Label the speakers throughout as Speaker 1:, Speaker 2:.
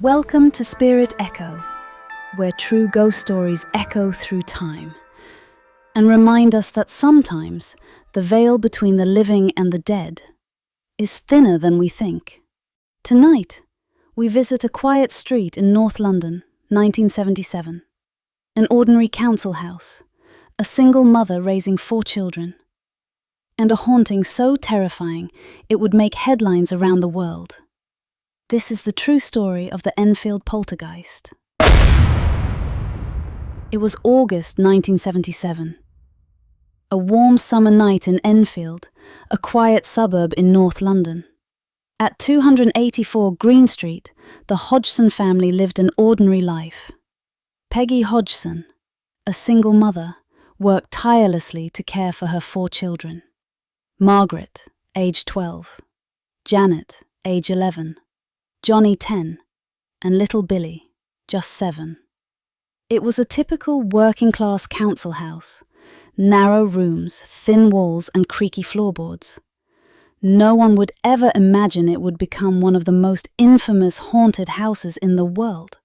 Speaker 1: Welcome to Spirit Echo, where true ghost stories echo through time and remind us that sometimes the veil between the living and the dead is thinner than we think. Tonight, we visit a quiet street in North London, 1977. An ordinary council house, a single mother raising 4 children, and a haunting so terrifying it would make headlines around the world. This is the true story of the Enfield Poltergeist. It was August 1977. A warm summer night in Enfield, a quiet suburb in North London. At 284 Green Street, the Hodgson family lived an ordinary life. Peggy Hodgson, a single mother, worked tirelessly to care for her 4 children. Margaret, age 12. Janet, age 11. Johnny 10, and little Billy, just 7. It was a typical working-class council house, narrow rooms, thin walls and creaky floorboards. No one would ever imagine it would become one of the most infamous haunted houses in the world.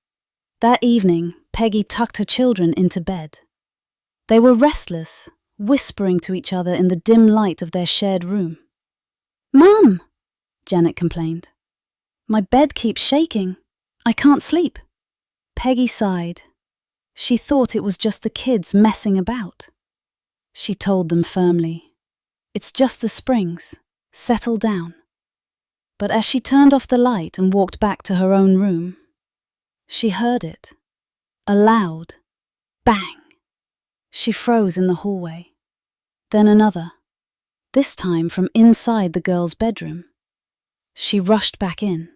Speaker 1: That evening, Peggy tucked her children into bed. They were restless, whispering to each other in the dim light of their shared room. "Mum," Janet complained. "My bed keeps shaking. I can't sleep." Peggy sighed. She thought it was just the kids messing about. She told them firmly, "It's just the springs. Settle down." But as she turned off the light and walked back to her own room, she heard it. A loud bang. She froze in the hallway. Then another, this time from inside the girls' bedroom. She rushed back in.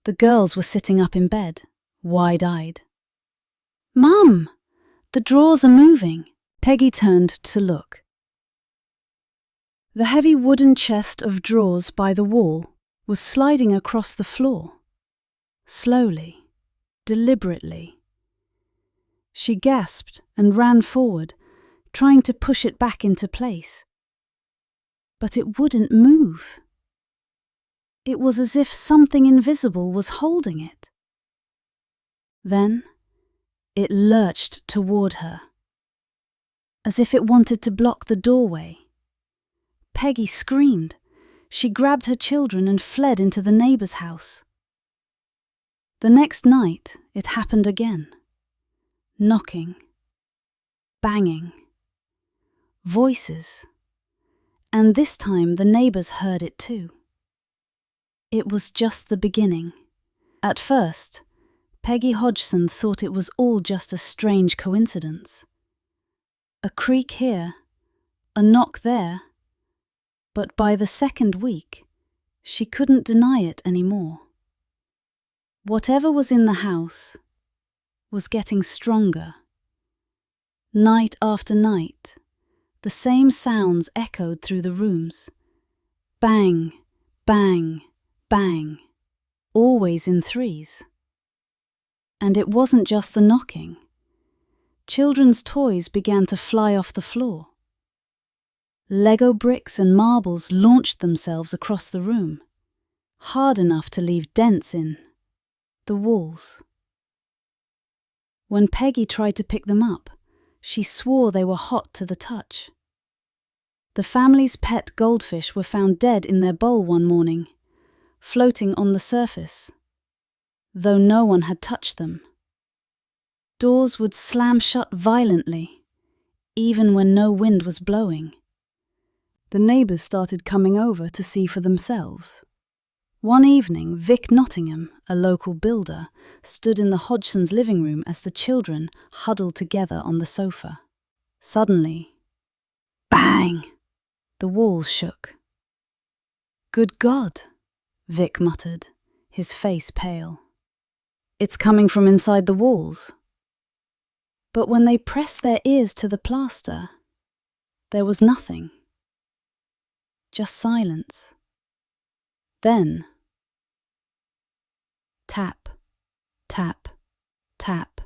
Speaker 1: The girls were sitting up in bed, wide-eyed. "Mum, the drawers are moving." Peggy turned to look. The heavy wooden chest of drawers by the wall was sliding across the floor. Slowly, deliberately. She gasped and ran forward, trying to push it back into place. But it wouldn't move. It was as if something invisible was holding it. Then, it lurched toward her, as if it wanted to block the doorway. Peggy screamed. She grabbed her children and fled into the neighbor's house. The next night, it happened again. Knocking. Banging. Voices. And this time the neighbors heard it too. It was just the beginning. At first, Peggy Hodgson thought it was all just a strange coincidence. A creak here, a knock there. But by the second week, she couldn't deny it anymore. Whatever was in the house was getting stronger. Night after night, the same sounds echoed through the rooms. Bang, bang, bang, always in threes. And it wasn't just the knocking. Children's toys began to fly off the floor. Lego bricks and marbles launched themselves across the room, hard enough to leave dents in the walls. When Peggy tried to pick them up, she swore they were hot to the touch. The family's pet goldfish were found dead in their bowl one morning, floating on the surface, though no one had touched them. Doors would slam shut violently, even when no wind was blowing. The neighbours started coming over to see for themselves. One evening, Vic Nottingham, a local builder, stood in the Hodgsons' living room as the children huddled together on the sofa. Suddenly, bang! The walls shook. "Good God!" Vic muttered, his face pale. "It's coming from inside the walls." But when they pressed their ears to the plaster, there was nothing. Just silence. Then, tap, tap, tap.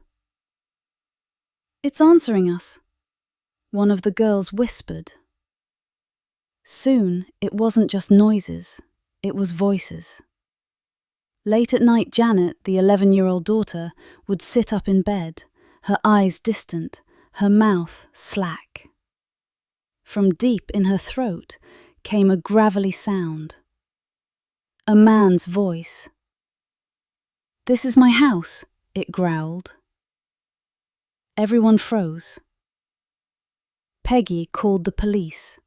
Speaker 1: "It's answering us," one of the girls whispered. Soon, it wasn't just noises, it was voices. Late at night, Janet, the 11-year-old daughter, would sit up in bed, her eyes distant, her mouth slack. From deep in her throat came a gravelly sound. A man's voice. "This is my house," it growled. Everyone froze. Peggy called the police.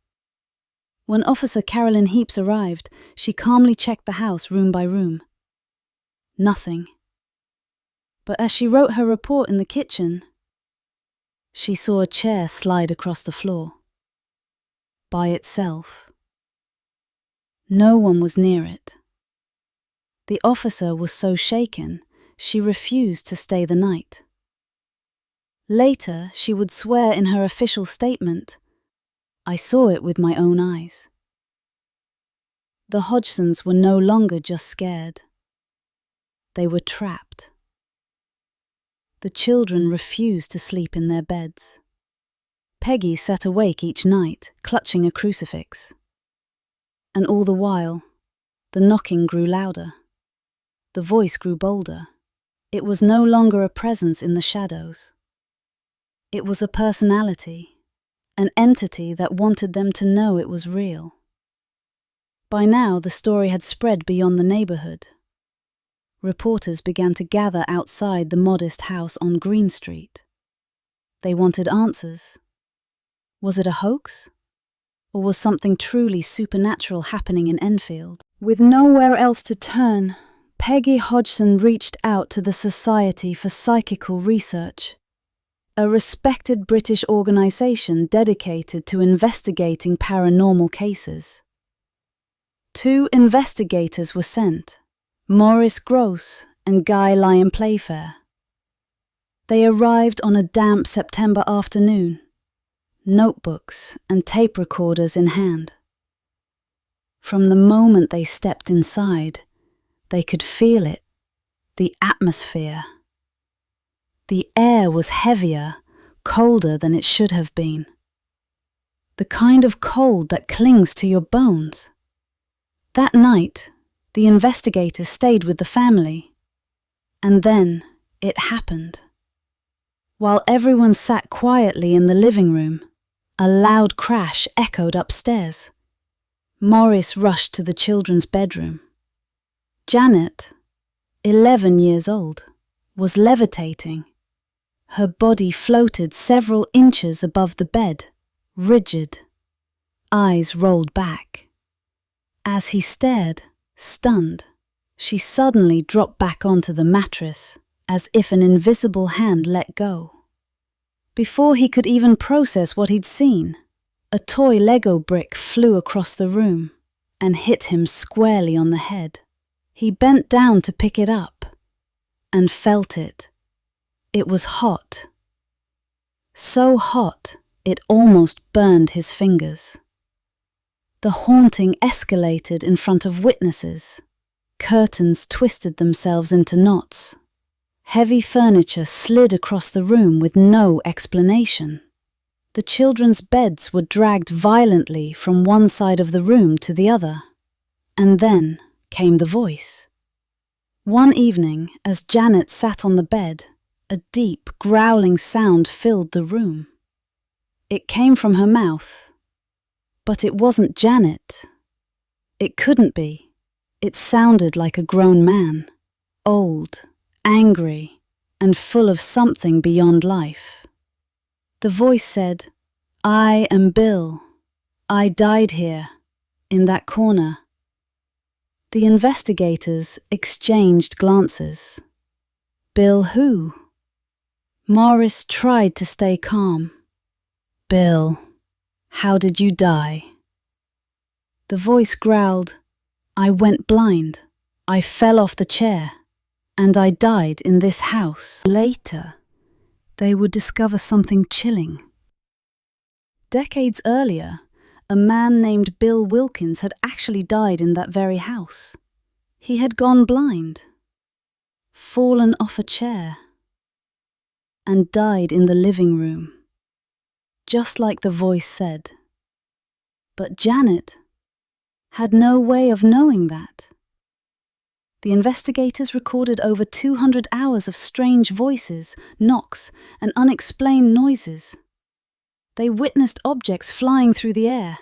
Speaker 1: When Officer Carolyn Heaps arrived, she calmly checked the house room by room. Nothing. But as she wrote her report in the kitchen, she saw a chair slide across the floor. By itself. No one was near it. The officer was so shaken, she refused to stay the night. Later, she would swear in her official statement, "I saw it with my own eyes." The Hodgsons were no longer just scared. They were trapped. The children refused to sleep in their beds. Peggy sat awake each night, clutching a crucifix. And all the while, the knocking grew louder. The voice grew bolder. It was no longer a presence in the shadows. It was a personality, an entity that wanted them to know it was real. By now, the story had spread beyond the neighborhood. Reporters began to gather outside the modest house on Green Street. They wanted answers. Was it a hoax? Or was something truly supernatural happening in Enfield? With nowhere else to turn, Peggy Hodgson reached out to the Society for Psychical Research, a respected British organisation dedicated to investigating paranormal cases. 2 investigators were sent, Maurice Gross and Guy Lyon Playfair. They arrived on a damp September afternoon, notebooks and tape recorders in hand. From the moment they stepped inside, they could feel it, the atmosphere. The air was heavier, colder than it should have been. The kind of cold that clings to your bones. That night, the investigators stayed with the family. And then it happened. While everyone sat quietly in the living room, a loud crash echoed upstairs. Maurice rushed to the children's bedroom. Janet, 11 years old, was levitating. Her body floated several inches above the bed, rigid, eyes rolled back. As he stared, stunned, she suddenly dropped back onto the mattress, as if an invisible hand let go. Before he could even process what he'd seen, a toy Lego brick flew across the room and hit him squarely on the head. He bent down to pick it up and felt it. It was hot. So hot, it almost burned his fingers. The haunting escalated in front of witnesses. Curtains twisted themselves into knots. Heavy furniture slid across the room with no explanation. The children's beds were dragged violently from one side of the room to the other. And then came the voice. One evening, as Janet sat on the bed, a deep, growling sound filled the room. It came from her mouth. But it wasn't Janet. It couldn't be. It sounded like a grown man, old, angry, and full of something beyond life. The voice said, "I am Bill. I died here, in that corner." The investigators exchanged glances. Bill who? Maurice tried to stay calm. "Bill, how did you die?" The voice growled, "I went blind. I fell off the chair. And I died in this house." Later, they would discover something chilling. Decades earlier, a man named Bill Wilkins had actually died in that very house. He had gone blind, fallen off a chair, and died in the living room, just like the voice said. But Janet had no way of knowing that. the investigators recorded over 200 hours of strange voices, knocks, and unexplained noises. They witnessed objects flying through the air.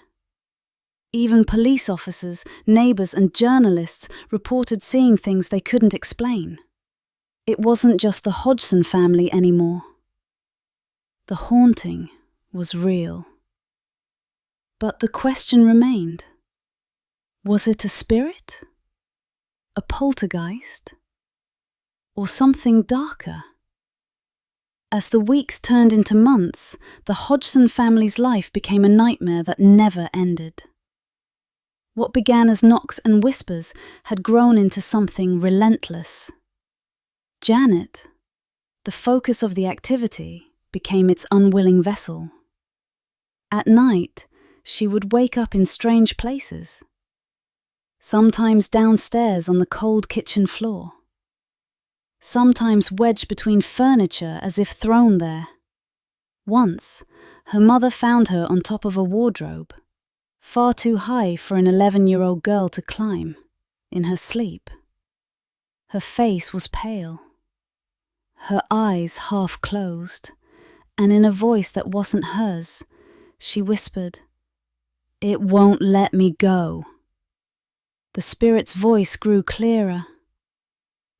Speaker 1: Even police officers, neighbors, and journalists reported seeing things they couldn't explain. It wasn't just the Hodgson family anymore. The haunting was real. But the question remained. Was it a spirit? A poltergeist? Or something darker? As the weeks turned into months, the Hodgson family's life became a nightmare that never ended. What began as knocks and whispers had grown into something relentless. Janet, the focus of the activity, became its unwilling vessel. At night, she would wake up in strange places. Sometimes downstairs on the cold kitchen floor. Sometimes wedged between furniture as if thrown there. Once, her mother found her on top of a wardrobe, far too high for an 11-year-old girl to climb, in her sleep. Her face was pale, her eyes half closed, and in a voice that wasn't hers, she whispered, "It won't let me go." The spirit's voice grew clearer.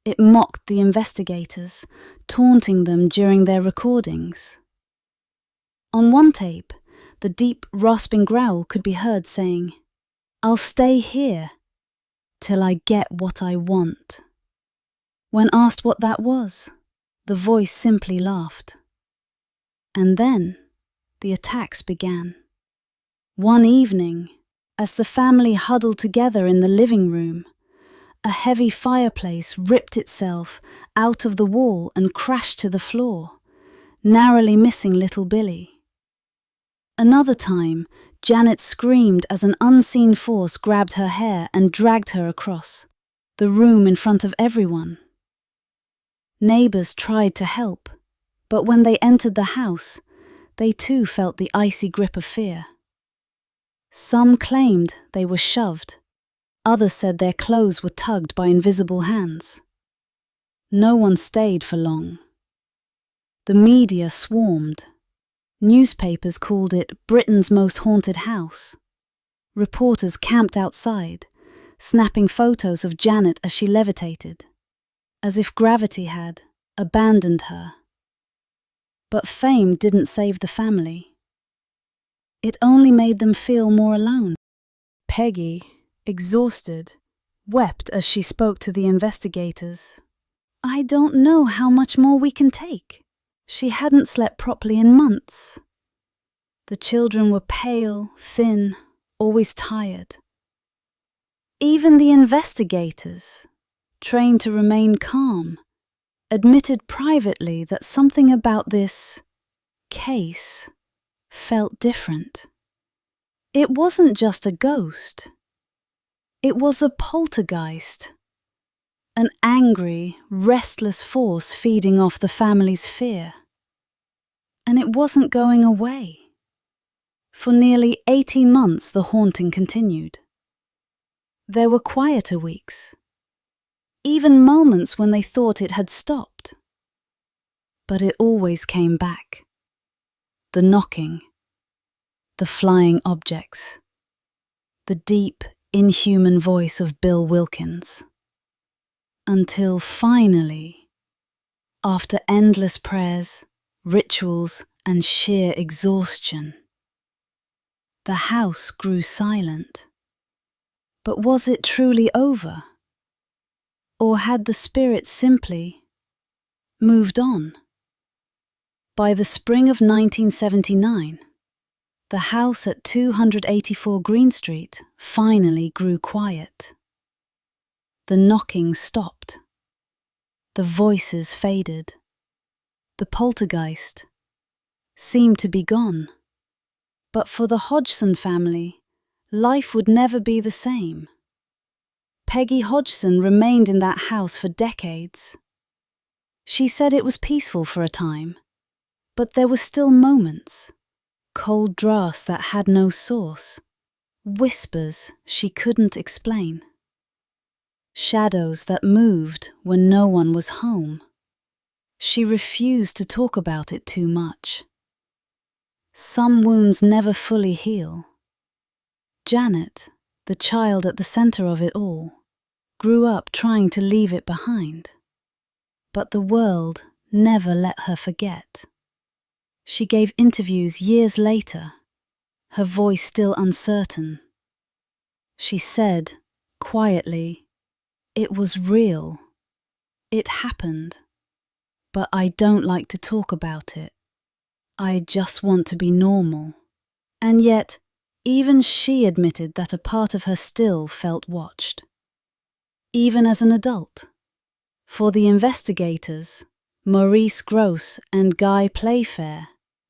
Speaker 1: It mocked the investigators, taunting them during their recordings. On one tape, the deep, rasping growl could be heard saying, "I'll stay here till I get what I want." When asked what that was, the voice simply laughed. And then, the attacks began. One evening, as the family huddled together in the living room, a heavy fireplace ripped itself out of the wall and crashed to the floor, narrowly missing little Billy. Another time, Janet screamed as an unseen force grabbed her hair and dragged her across the room in front of everyone. Neighbors tried to help, but when they entered the house, they too felt the icy grip of fear. Some claimed they were shoved. Others said their clothes were tugged by invisible hands. No one stayed for long. The media swarmed. Newspapers called it Britain's most haunted house. Reporters camped outside, snapping photos of Janet as she levitated, as if gravity had abandoned her. But fame didn't save the family. It only made them feel more alone. Peggy, exhausted, wept as she spoke to the investigators. "I don't know how much more we can take." She hadn't slept properly in months. The children were pale, thin, always tired. Even the investigators, trained to remain calm, admitted privately that something about this case felt different. It wasn't just a ghost. It was a poltergeist, an angry, restless force feeding off the family's fear. And it wasn't going away. For nearly 18 months, the haunting continued. There were quieter weeks, even moments when they thought it had stopped. But it always came back. The knocking, the flying objects, the deep, inhuman voice of Bill Wilkins. Until finally, after endless prayers, rituals, and sheer exhaustion, the house grew silent. But was it truly over? Or had the spirit simply moved on? By the spring of 1979, the house at 284 Green Street finally grew quiet. The knocking stopped. The voices faded. The poltergeist seemed to be gone. But for the Hodgson family, life would never be the same. Peggy Hodgson remained in that house for decades. She said it was peaceful for a time, but there were still moments, cold drafts that had no source, whispers she couldn't explain. shadows that moved when no one was home. She refused to talk about it too much. Some wounds never fully heal. Janet, the child at the center of it all, grew up trying to leave it behind. But the world never let her forget. She gave interviews years later, her voice still uncertain. She said, quietly, "It was real. It happened. But I don't like to talk about it. I just want to be normal." And yet, even she admitted that a part of her still felt watched. Even as an adult. For the investigators, Maurice Gross and Guy Playfair,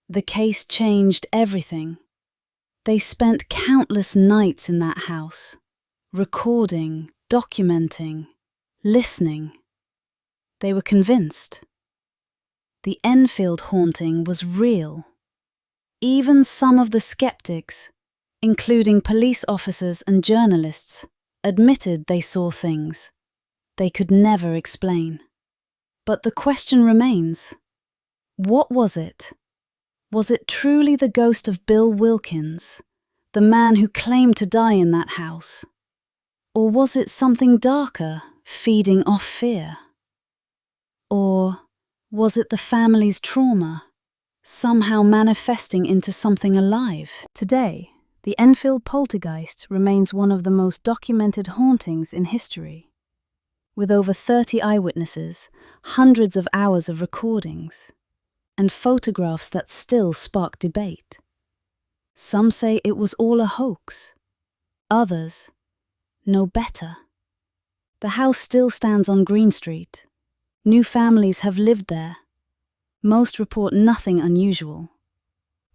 Speaker 1: the case changed everything. They spent countless nights in that house, recording, documenting, listening. They were convinced. The Enfield haunting was real. Even some of the skeptics, including police officers and journalists, admitted they saw things they could never explain. But the question remains, what was it? Was it truly the ghost of Bill Wilkins, the man who claimed to die in that house? Or was it something darker, feeding off fear? Or was it the family's trauma, somehow manifesting into something alive? Today, the Enfield Poltergeist remains one of the most documented hauntings in history. With over 30 eyewitnesses, hundreds of hours of recordings, and photographs that still spark debate. Some say it was all a hoax. Others know better. The house still stands on Green Street. New families have lived there. Most report nothing unusual.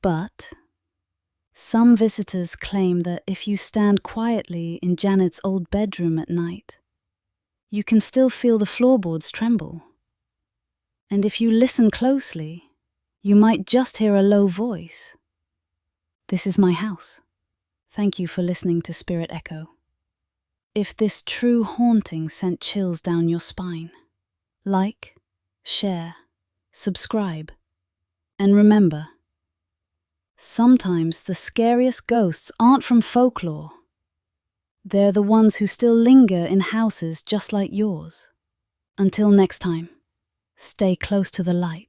Speaker 1: But some visitors claim that if you stand quietly in Janet's old bedroom at night, you can still feel the floorboards tremble. And if you listen closely, you might just hear a low voice. This is my house. Thank you for listening to Spirit Echo. If this true haunting sent chills down your spine, like, share, subscribe, and remember, sometimes the scariest ghosts aren't from folklore. They're the ones who still linger in houses just like yours. Until next time, stay close to the light.